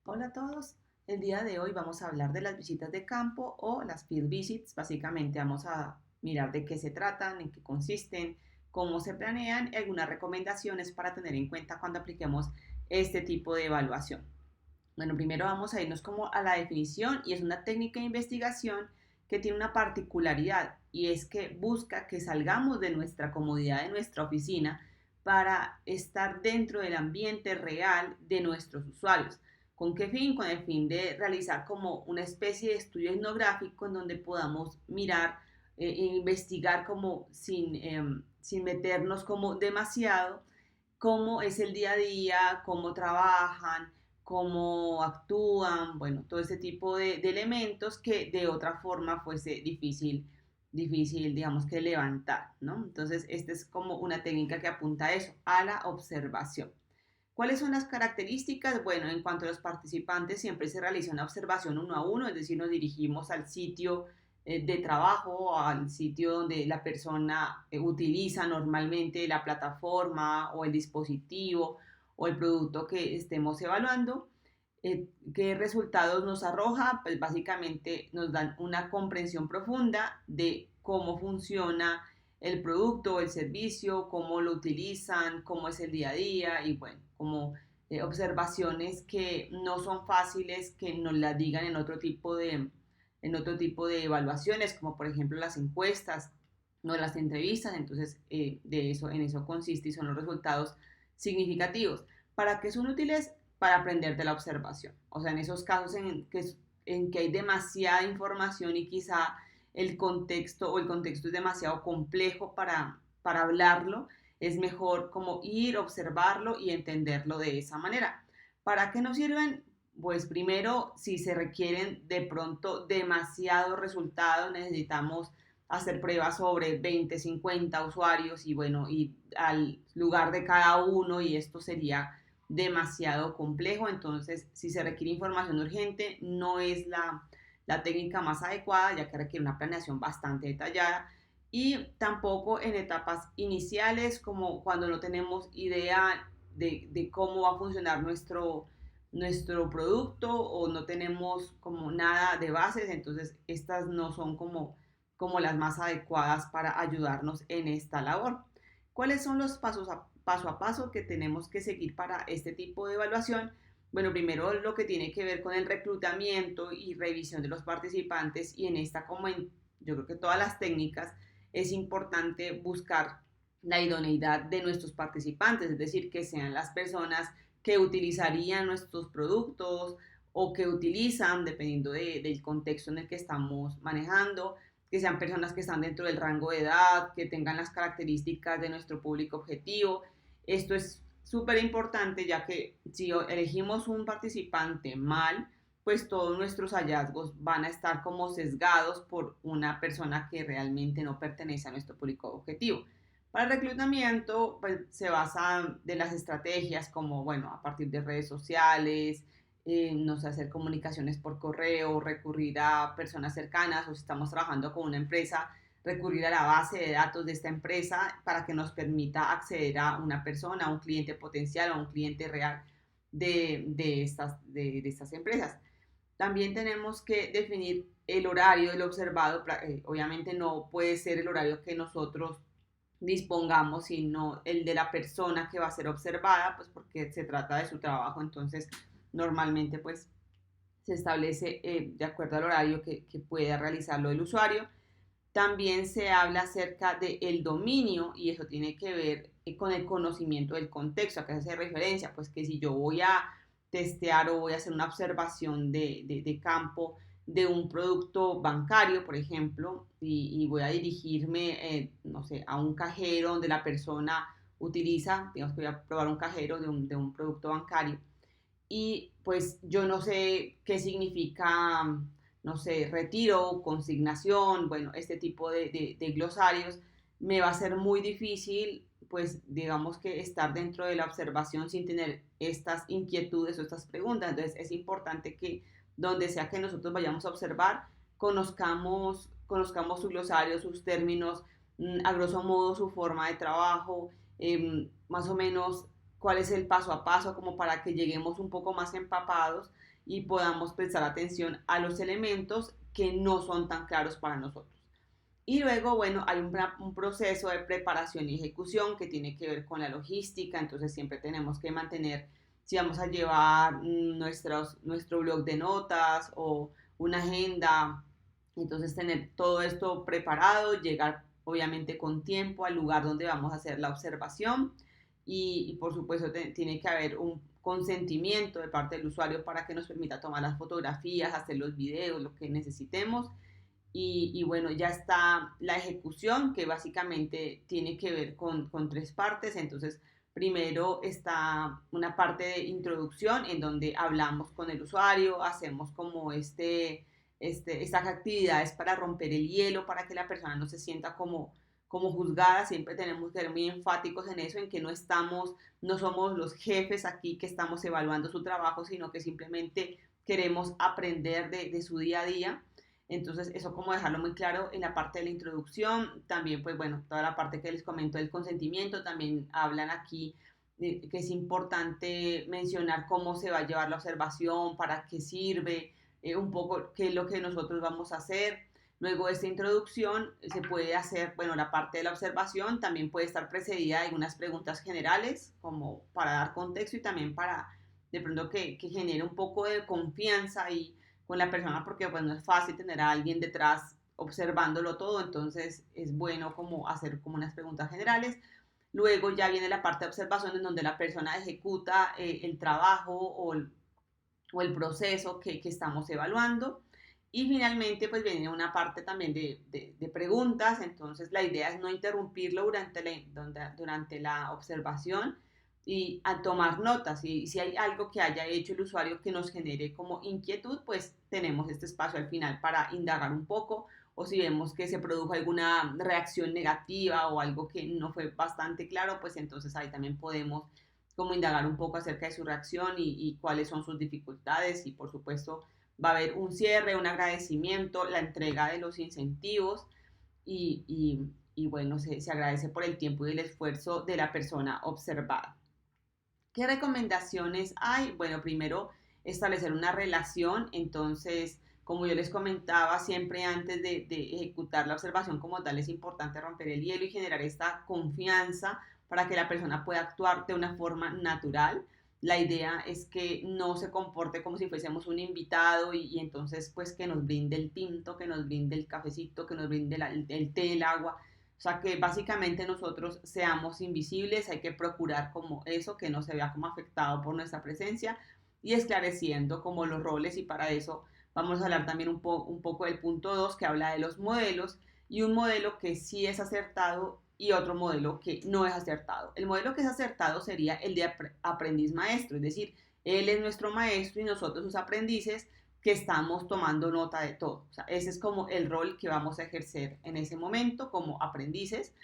Hola a todos, el día de hoy vamos a hablar de las visitas de campo o las field visits. Básicamente vamos a mirar de qué se tratan, en qué consisten, cómo se planean y algunas recomendaciones para tener en cuenta cuando apliquemos este tipo de evaluación. Bueno, primero vamos a irnos como a la definición y es una técnica de investigación que tiene una particularidad y es que busca que salgamos de nuestra comodidad de nuestra oficina para estar dentro del ambiente real de nuestros usuarios. ¿Con qué fin? Con el fin de realizar como una especie de estudio etnográfico en donde podamos mirar e investigar como sin meternos como demasiado cómo es el día a día, cómo trabajan, cómo actúan, bueno, todo ese tipo de elementos que de otra forma fuese difícil, digamos que levantar, ¿no? Entonces, esta es como una técnica que apunta a eso, a la observación. ¿Cuáles son las características? Bueno, en cuanto a los participantes, siempre se realiza una observación uno a uno, es decir, nos dirigimos al sitio de trabajo, al sitio donde la persona utiliza normalmente la plataforma o el dispositivo o el producto que estemos evaluando. ¿Qué resultados nos arroja? Pues básicamente nos dan una comprensión profunda de cómo funciona el producto o el servicio, cómo lo utilizan, cómo es el día a día y bueno, como observaciones que no son fáciles que nos las digan en otro tipo de evaluaciones, como por ejemplo las encuestas, no las entrevistas, entonces en eso consiste y son los resultados significativos. ¿Para qué son útiles? Para aprender de la observación. O sea, en esos casos en que hay demasiada información y quizá el contexto es demasiado complejo para hablarlo, es mejor como ir, observarlo y entenderlo de esa manera. ¿Para qué nos sirven? Pues primero, si se requieren de pronto demasiados resultados, necesitamos hacer pruebas sobre 20, 50 usuarios y bueno, y al lugar de cada uno y esto sería demasiado complejo, entonces si se requiere información urgente no es la técnica más adecuada ya que requiere una planeación bastante detallada y tampoco en etapas iniciales como cuando no tenemos idea de cómo va a funcionar nuestro producto o no tenemos como nada de bases, entonces estas no son como las más adecuadas para ayudarnos en esta labor. ¿Cuáles son los paso a paso que tenemos que seguir para este tipo de evaluación? Bueno, primero lo que tiene que ver con el reclutamiento y revisión de los participantes y en esta como en yo creo que todas las técnicas es importante buscar la idoneidad de nuestros participantes, es decir, que sean las personas que utilizarían nuestros productos o que utilizan, dependiendo del contexto en el que estamos manejando, que sean personas que están dentro del rango de edad, que tengan las características de nuestro público objetivo. Esto es súper importante ya que si elegimos un participante mal, pues todos nuestros hallazgos van a estar como sesgados por una persona que realmente no pertenece a nuestro público objetivo. Para el reclutamiento, pues se basa de las estrategias como, bueno, a partir de redes sociales, no sé, hacer comunicaciones por correo, recurrir a personas cercanas o si estamos trabajando con una empresa, recurrir a la base de datos de esta empresa para que nos permita acceder a una persona, a un cliente potencial o a un cliente real de estas empresas. También tenemos que definir el horario del observado. Obviamente no puede ser el horario que nosotros dispongamos, sino el de la persona que va a ser observada, pues porque se trata de su trabajo, entonces normalmente pues se establece de acuerdo al horario que pueda realizarlo el usuario. También se habla acerca del dominio y eso tiene que ver con el conocimiento del contexto. ¿A qué se hace referencia? Pues que si yo voy a testear o voy a hacer una observación de campo de un producto bancario, por ejemplo, y voy a dirigirme, no sé, a un cajero donde la persona utiliza, digamos que voy a probar un cajero de un producto bancario y pues yo no sé qué significa, no sé, retiro, consignación, bueno, este tipo de glosarios, me va a ser muy difícil, pues digamos que estar dentro de la observación sin tener estas inquietudes o estas preguntas. Entonces es importante que donde sea que nosotros vayamos a observar, conozcamos su glosario, sus términos, a grosso modo su forma de trabajo, más o menos cuál es el paso a paso como para que lleguemos un poco más empapados y podamos prestar atención a los elementos que no son tan claros para nosotros. Y luego, bueno, hay un proceso de preparación y ejecución que tiene que ver con la logística, entonces siempre tenemos que mantener, si vamos a llevar nuestro blog de notas o una agenda, entonces tener todo esto preparado, llegar obviamente con tiempo al lugar donde vamos a hacer la observación y por supuesto tiene que haber un consentimiento de parte del usuario para que nos permita tomar las fotografías, hacer los videos, lo que necesitemos. Y bueno, ya está la ejecución, que básicamente tiene que ver con tres partes. Entonces, primero está una parte de introducción en donde hablamos con el usuario, hacemos como estas actividades para romper el hielo, para que la persona no se sienta como juzgada. Siempre tenemos que ser muy enfáticos en eso, en que no somos los jefes aquí que estamos evaluando su trabajo, sino que simplemente queremos aprender de su día a día. Entonces, eso como dejarlo muy claro en la parte de la introducción. También, pues bueno, toda la parte que les comento del consentimiento, también hablan aquí de que es importante mencionar cómo se va a llevar la observación, para qué sirve, un poco qué es lo que nosotros vamos a hacer. Luego de esta introducción se puede hacer, bueno, la parte de la observación también puede estar precedida de algunas preguntas generales, como para dar contexto y también para de pronto que genere un poco de confianza y con la persona, porque pues no es fácil tener a alguien detrás observándolo todo, entonces es bueno como hacer como unas preguntas generales. Luego ya viene la parte de observación en donde la persona ejecuta el trabajo o el proceso que estamos evaluando. Y finalmente, pues viene una parte también de preguntas, entonces la idea es no interrumpirlo durante la observación y a tomar notas. Y si hay algo que haya hecho el usuario que nos genere como inquietud, pues tenemos este espacio al final para indagar un poco, o si vemos que se produjo alguna reacción negativa o algo que no fue bastante claro, pues entonces ahí también podemos como indagar un poco acerca de su reacción y cuáles son sus dificultades y por supuesto va a haber un cierre, un agradecimiento, la entrega de los incentivos y bueno, se agradece por el tiempo y el esfuerzo de la persona observada. ¿Qué recomendaciones hay? Bueno, primero establecer una relación, entonces, como yo les comentaba, siempre antes de ejecutar la observación como tal es importante romper el hielo y generar esta confianza para que la persona pueda actuar de una forma natural. La idea es que no se comporte como si fuésemos un invitado y entonces pues que nos brinde el tinto, que nos brinde el cafecito, que nos brinde el té, el agua. O sea, que básicamente nosotros seamos invisibles, hay que procurar como eso, que no se vea como afectado por nuestra presencia y esclareciendo como los roles y para eso vamos a hablar también un poco del punto 2 que habla de los modelos y un modelo que sí es acertado y otro modelo que no es acertado. El modelo que es acertado sería el de aprendiz maestro, es decir, él es nuestro maestro y nosotros sus aprendices que estamos tomando nota de todo. O sea, ese es como el rol que vamos a ejercer en ese momento como aprendices,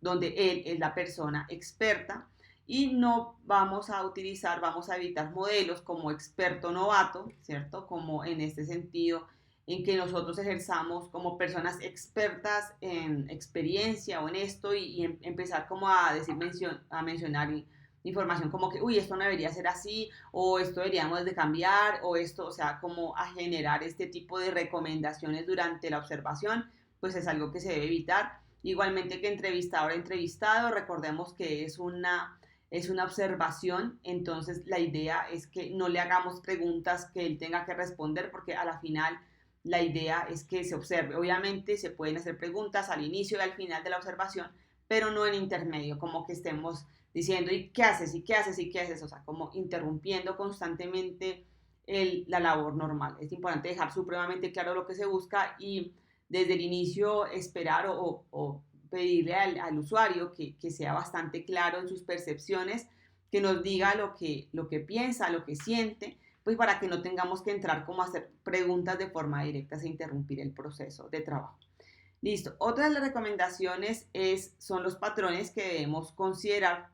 donde él es la persona experta y no vamos a utilizar, vamos a evitar modelos como experto novato, ¿cierto? Como en este sentido, en que nosotros ejerzamos como personas expertas en experiencia o en esto y empezar como a mencionar información como que, uy, esto no debería ser así, o esto deberíamos de cambiar, o esto, o sea, como a generar este tipo de recomendaciones durante la observación, pues es algo que se debe evitar. Igualmente que entrevistador a entrevistado, recordemos que es una observación, entonces la idea es que no le hagamos preguntas que él tenga que responder, porque a la final la idea es que se observe. Obviamente se pueden hacer preguntas al inicio y al final de la observación, pero no en intermedio, como que estemos diciendo, ¿y qué haces? ¿Y qué haces? ¿Y qué haces? O sea, como interrumpiendo constantemente la labor normal. Es importante dejar supremamente claro lo que se busca y desde el inicio esperar o pedirle al usuario que sea bastante claro en sus percepciones, que nos diga lo que piensa, lo que siente, pues para que no tengamos que entrar como a hacer preguntas de forma directa e interrumpir el proceso de trabajo. Listo. Otra de las recomendaciones son los patrones que debemos considerar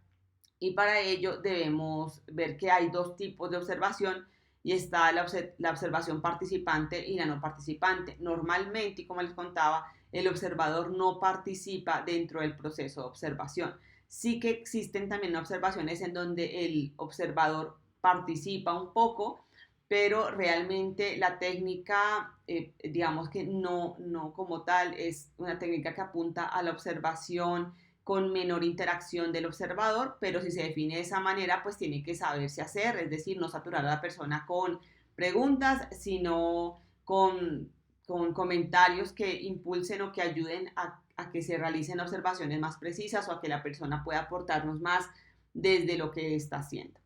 y para ello debemos ver que hay dos tipos de observación y está la observación participante y la no participante. Normalmente, y como les contaba, el observador no participa dentro del proceso de observación. Sí que existen también observaciones en donde el observador participa un poco, pero realmente la técnica, digamos que no como tal, es una técnica que apunta a la observación con menor interacción del observador, pero si se define de esa manera, pues tiene que saberse hacer, es decir, no saturar a la persona con preguntas, sino con comentarios que impulsen o que ayuden a que se realicen observaciones más precisas o a que la persona pueda aportarnos más desde lo que está haciendo.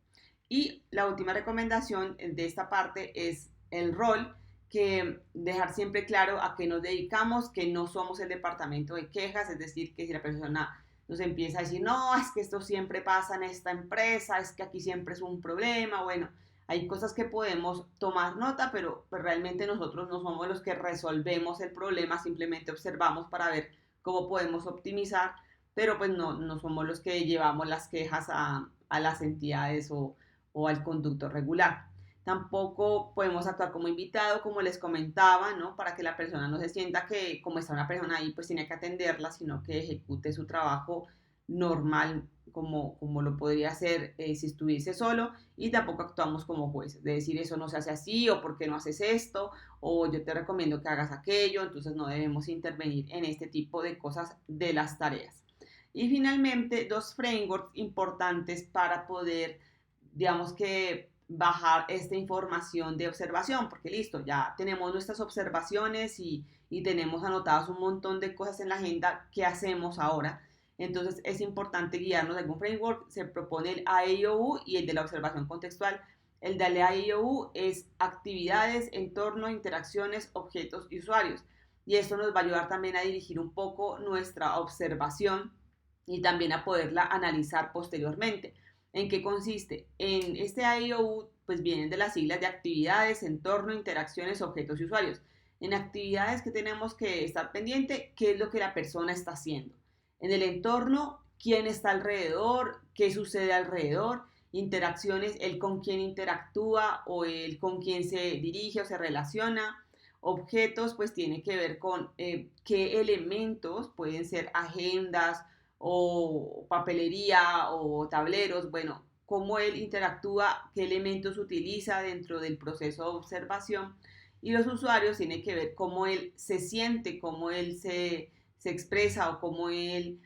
Y la última recomendación de esta parte es el rol, que dejar siempre claro a qué nos dedicamos, que no somos el departamento de quejas, es decir, que si la persona nos empieza a decir, no, es que esto siempre pasa en esta empresa, es que aquí siempre es un problema, bueno, hay cosas que podemos tomar nota, pero realmente nosotros no somos los que resolvemos el problema, simplemente observamos para ver cómo podemos optimizar, pero pues no somos los que llevamos las quejas a las entidades o al conducto regular. Tampoco podemos actuar como invitado, como les comentaba, ¿no? Para que la persona no se sienta que como está una persona ahí, pues tiene que atenderla, sino que ejecute su trabajo normal como lo podría hacer si estuviese solo, y tampoco actuamos como jueces, de decir eso no se hace así, o por qué no haces esto, o yo te recomiendo que hagas aquello, entonces no debemos intervenir en este tipo de cosas de las tareas. Y finalmente, dos frameworks importantes para poder, digamos que, bajar esta información de observación, porque listo, ya tenemos nuestras observaciones y tenemos anotadas un montón de cosas en la agenda. ¿Qué hacemos ahora? Entonces es importante guiarnos de algún framework. Se propone el AIOU y el de la observación contextual. El de la AIOU es actividades, entorno, interacciones, objetos y usuarios. Y esto nos va a ayudar también a dirigir un poco nuestra observación y también a poderla analizar posteriormente. ¿En qué consiste? En este IOU, pues vienen de las siglas de actividades, entorno, interacciones, objetos y usuarios. En actividades que tenemos que estar pendiente, qué es lo que la persona está haciendo. En el entorno, quién está alrededor, qué sucede alrededor. Interacciones, el con quién interactúa o el con quién se dirige o se relaciona. Objetos, pues tiene que ver con qué elementos, pueden ser agendas, o papelería o tableros, bueno, cómo él interactúa, qué elementos utiliza dentro del proceso de observación. Y los usuarios tienen que ver cómo él se siente, cómo él se expresa o cómo él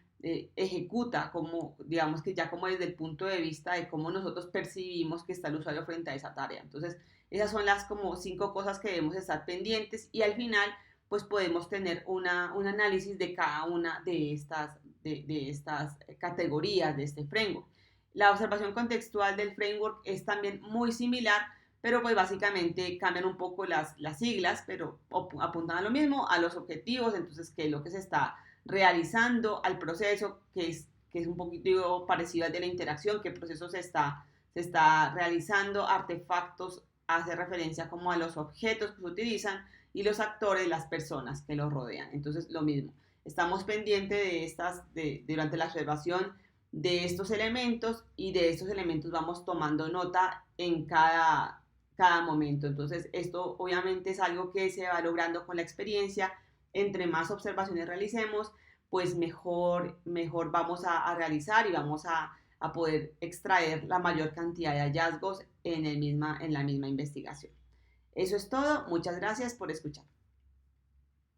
ejecuta, como digamos que ya como desde el punto de vista de cómo nosotros percibimos que está el usuario frente a esa tarea. Entonces, esas son las como 5 cosas que debemos estar pendientes y al final pues podemos tener un análisis de cada una de estas categorías de este framework. La observación contextual del framework es también muy similar, pero pues básicamente cambian un poco las siglas, pero apuntan a lo mismo, a los objetivos, entonces qué es lo que se está realizando, al proceso, que es un poquito parecido al de la interacción, qué proceso se está realizando, artefactos hace referencia como a los objetos que se utilizan y los actores, las personas que los rodean. Entonces, lo mismo, estamos pendientes durante la observación de estos elementos y de estos elementos vamos tomando nota en cada momento. Entonces, esto obviamente es algo que se va logrando con la experiencia. Entre más observaciones realicemos, pues mejor vamos a realizar y vamos a poder extraer la mayor cantidad de hallazgos en la misma investigación. Eso es todo. Muchas gracias por escuchar.